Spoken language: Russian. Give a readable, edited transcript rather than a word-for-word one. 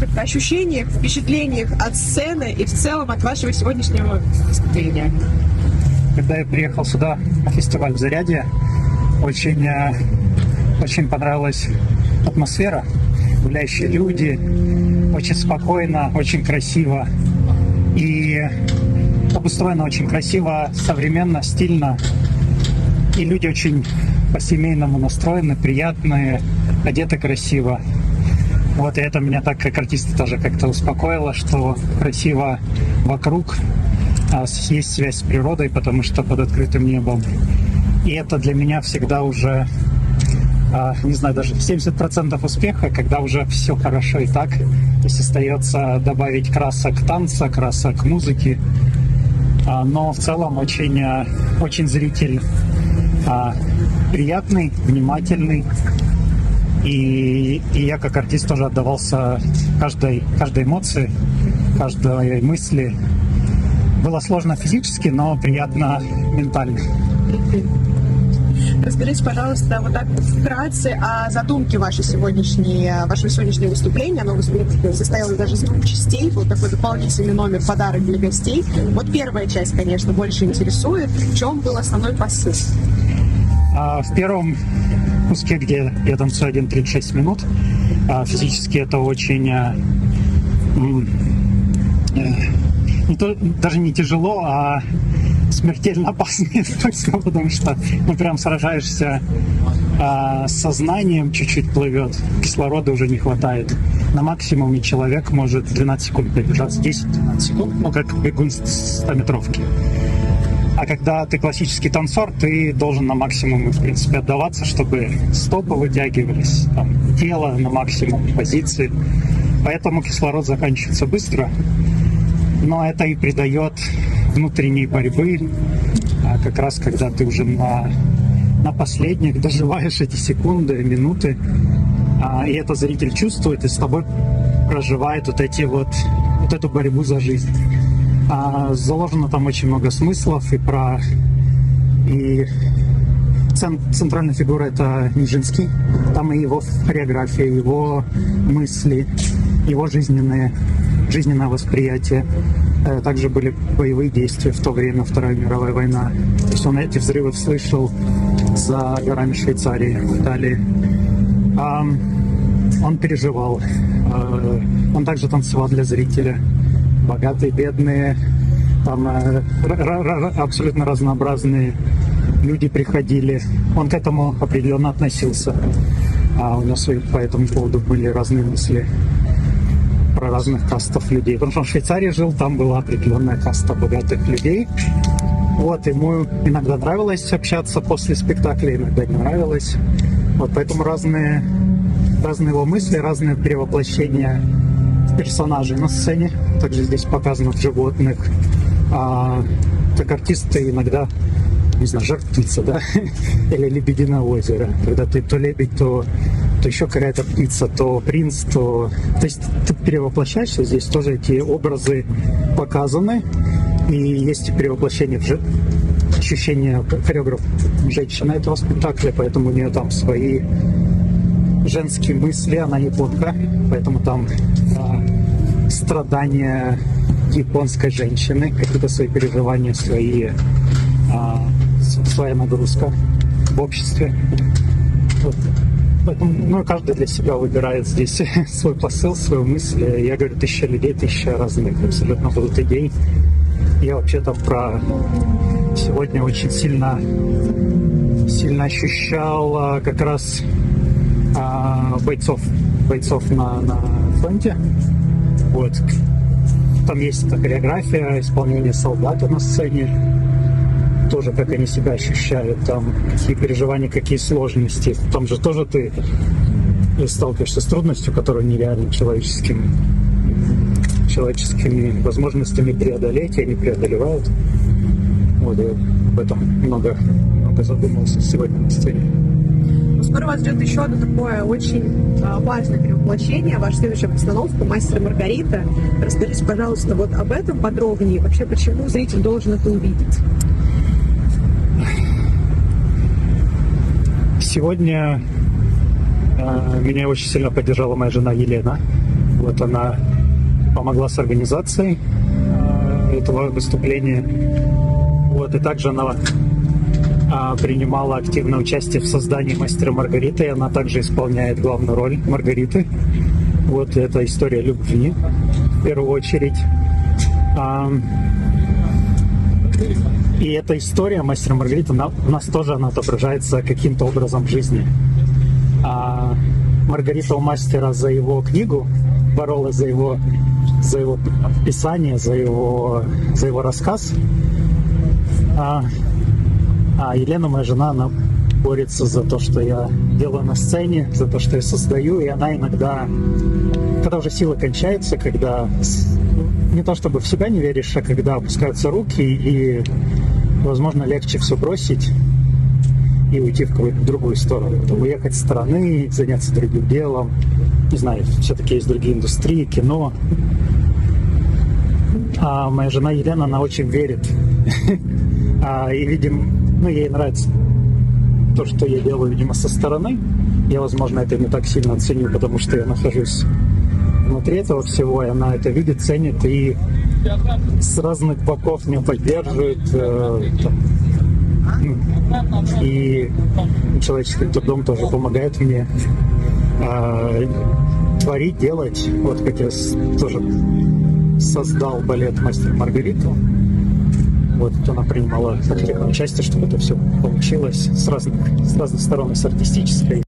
каких-то ощущениях, впечатлениях от сцены и в целом от вашего сегодняшнего выступления. Когда я приехал сюда на фестиваль в Зарядье, очень понравилась атмосфера, гуляющие люди, очень спокойно, очень красиво и обустроено очень красиво, современно, стильно. И люди очень по-семейному настроены, приятные, одеты красиво. Вот, и это меня так, как артиста, тоже как-то успокоило, что красиво вокруг, есть связь с природой, потому что под открытым небом. И это для меня всегда уже, не знаю, даже 70% успеха, когда уже все хорошо и так. То есть остается добавить красок танца, красок музыки. Но в целом очень зритель приятный, внимательный. И я как артист тоже отдавался каждой эмоции, каждой мысли. Было сложно физически, но приятно ментально. Расскажите, пожалуйста, вот так вкратце о задумке вашего сегодняшнего выступления. Оно состоялось даже из 2 частей. Вот такой дополнительный номер, подарок для гостей. Вот первая часть, конечно, больше интересует. В чем был основной посыл? В первом куске, где я танцую 1:36 минут, физически это очень даже не тяжело, а смертельно опасные, потому что прям сражаешься с сознанием, чуть-чуть плывет, кислорода уже не хватает. На максимуме человек может 12 секунд продержаться, 10-12 секунд, как бегун с 100-метровки. А когда ты классический танцор, ты должен на максимум, в принципе, отдаваться, чтобы стопы вытягивались, тело на максимум, позиции. Поэтому кислород заканчивается быстро. Но это и придает внутренней борьбы, как раз когда ты уже на последних доживаешь эти секунды, минуты, и это зритель чувствует и с тобой проживает вот эту борьбу за жизнь. Заложено там очень много смыслов и центральная фигура — это Нижинский, там и его хореография, его мысли, его жизненное восприятие. Также были боевые действия в то время, Вторая мировая война. То есть он эти взрывы слышал за горами Швейцарии, в Италии. Он переживал. Он также танцевал для зрителя. Богатые, бедные, там абсолютно разнообразные люди приходили. Он к этому определенно относился. У него по этому поводу были разные мысли про разных кастов людей. Потому что он в Швейцарии жил, там была определенная каста богатых людей. Вот, ему иногда нравилось общаться после спектакля, иногда не нравилось. Вот, поэтому разные его мысли, разные перевоплощения персонажей на сцене. Также здесь показано животных. Как артисты иногда, не знаю, жар птица, да? Или лебединое озеро. Когда ты то лебедь, то еще какая-то птица, то принц, то есть ты перевоплощаешься. Здесь тоже эти образы показаны. И есть перевоплощение ощущения хореограф женщины этого спектакля, поэтому у нее там свои женские мысли, она японка, поэтому там страдания японской женщины, какие-то свои переживания, своя нагрузка в обществе. Вот. Поэтому каждый для себя выбирает здесь свой посыл, свою мысль. Я говорю, 1000 людей, 1000 разных абсолютно будут идей. Я вообще-то сегодня очень сильно ощущал как раз бойцов на фронте. Вот. Там есть эта хореография, исполнение солдат на сцене. Тоже как они себя ощущают, там какие переживания, какие сложности. Там же тоже ты сталкиваешься с трудностью, которую нереально человеческими возможностями преодолеть, и они преодолевают. Вот, я об этом много задумался сегодня на сцене. Скоро вас ждет еще одно такое очень важное перевоплощение, ваша следующая постановка «Мастер и Маргарита». Расскажите, пожалуйста, вот об этом подробнее. Вообще, почему зритель должен это увидеть? Сегодня меня очень сильно поддержала моя жена Елена. Вот она помогла с организацией этого выступления. Вот, и также она принимала активное участие в создании «Мастера и Маргариты», и она также исполняет главную роль Маргариты. Вот это история любви, в первую очередь. И эта история «Мастера и Маргариты» у нас тоже она отображается каким-то образом в жизни. Маргарита у мастера за его книгу боролась за его писание, за его рассказ. А Елена, моя жена, она борется за то, что я делаю на сцене, за то, что я создаю. И она иногда, когда уже силы кончаются, когда не то чтобы в себя не веришь, а когда опускаются руки и, возможно, легче все бросить и уйти в какую-то другую сторону. Уехать с страны, заняться другим делом. Не знаю, все-таки есть другие индустрии, кино. А моя жена Елена, она очень верит. И, видимо, ей нравится то, что я делаю, видимо, со стороны. Я, возможно, это не так сильно ценю, потому что я нахожусь внутри этого всего, и она это видит, ценит и с разных боков меня поддерживает. И человеческим трудом тоже помогает мне творить, делать. Вот как я тоже создал балет «Мастер и Маргариту». Вот она принимала активное участие, чтобы это все получилось с разных сторон, с артистической,